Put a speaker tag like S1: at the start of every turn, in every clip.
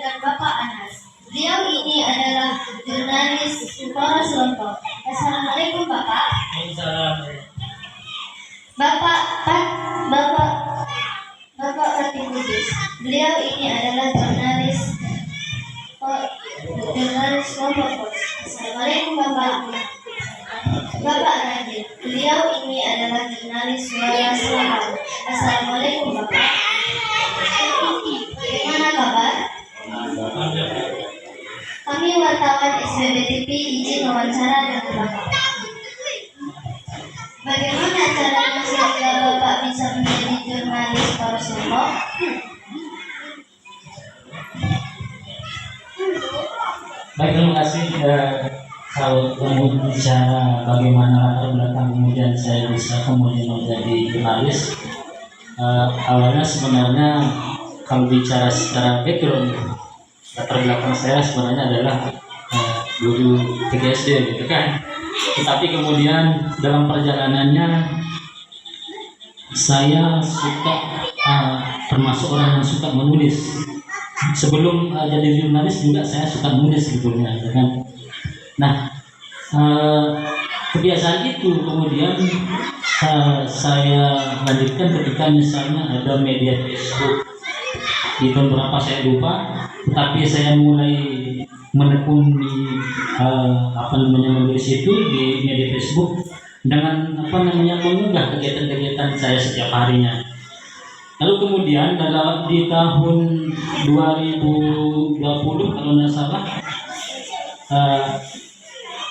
S1: dengan Bapak Anas. Beliau ini adalah jurnalis Polres Lombok. Assalamualaikum Bapak. Bapak Pati Kudus. Beliau ini adalah jurnalis Lombok Pos. Assalamualaikum Bapak. Bapak Radit. Beliau ini adalah jurnalis Suara Selatan. Assalamualaikum Bapak. Bagaimana kabar? Kami wartawan SBB TV izin wawancara dengan Bapak. Bagaimana caranya sehingga Bapak bisa menjadi jurnalis Polres Lombok?
S2: Baik, terima kasih. Kalau kemudian bicara bagaimana latar belakang kemudian saya bisa kemudian menjadi jurnalis, awalnya sebenarnya kalau bicara secara background, latar belakang saya sebenarnya adalah guru TGSD gitu kan. Tetapi kemudian dalam perjalanannya saya suka termasuk orang yang suka menulis. Sebelum jadi jurnalis juga saya suka menulis sebetulnya, gitu kan. Nah, kebiasaan itu kemudian saya lanjutkan ketika misalnya ada media Facebook di tahun berapa saya lupa, tapi saya mulai menekuni menulis itu di media Facebook dengan mengunggah kegiatan-kegiatan saya setiap harinya. Lalu kemudian di tahun 2020 kalau tidak salah,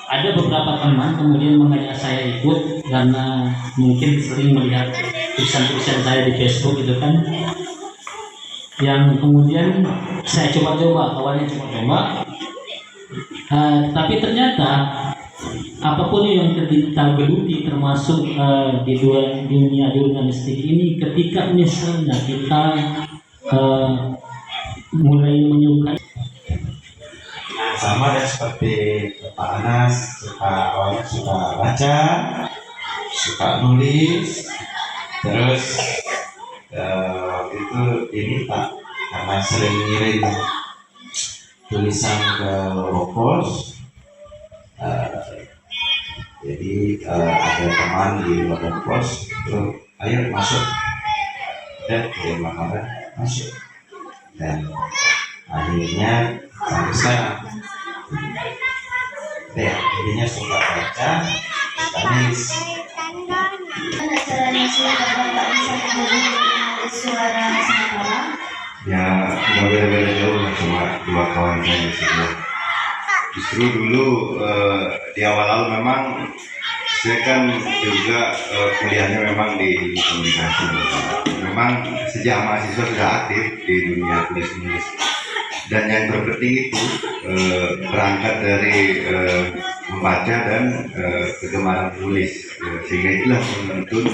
S2: ada beberapa teman kemudian mengajak saya ikut karena mungkin sering melihat tulisan-tulisan saya di Facebook gitu kan, yang kemudian saya coba-coba, awalnya coba-coba, tapi ternyata apapun yang kita geluti termasuk di dunia jurnalistik ini, ketika misalnya kita mulai menyukai,
S3: sama dan seperti Pak Anas, awalnya suka baca, suka nulis, terus itu ini Pak, karena sering ngirim tulisan ke Lopos, jadi ada teman di Lopos itu ayo masuk dan kirim makanan masuk, dan akhirnya sampai sekarang ya jadinya suka baca, nulis.
S1: Bagaimana caranya sehingga Bapak bisa menjadi jurnalis Suara Selatan?
S3: Ya nggak beda-beda jauh lah, cuma dua kawan saya semua. Justru dulu di awal-awal memang saya kan juga kuliahnya memang di komunikasi. Memang sejak mahasiswa sudah aktif di dunia tulis-menulis. Dan yang terpenting itu berangkat dari membaca dan kegemaran tulis, sehingga itulah menuntun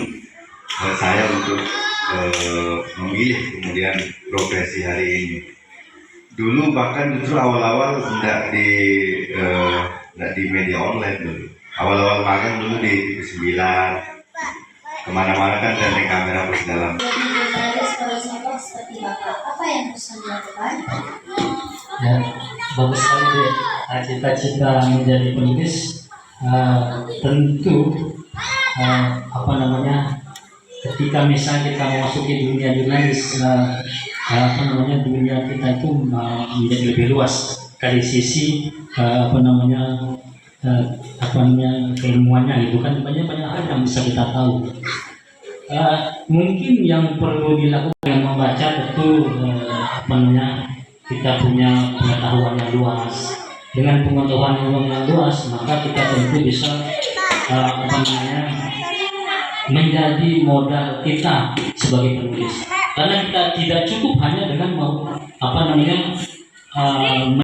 S3: saya untuk memilih kemudian profesi hari ini. Dulu bahkan justru awal-awal tidak di media online dulu. Awal-awal magang dulu di TV9, kemana-mana kan dari kamera plus dalam.
S1: Jadi jurnalis Polres Lombok seperti Bapak, apa yang harus dilakukan?
S2: Ya, bagus sekali deh. Cita-cita menjadi penulis tentu ketika misalnya kita memasuki dunia jurnalis, dunia kita itu menjadi lebih luas dari sisi keilmuannya, gitu kan, banyak hal yang bisa kita tahu. Mungkin yang perlu dilakukan yang membaca tentu kita punya pengetahuan yang luas. Dengan pengetahuan yang luas, maka kita tentu bisa menjadi modal kita sebagai penulis. Karena kita tidak cukup hanya dengan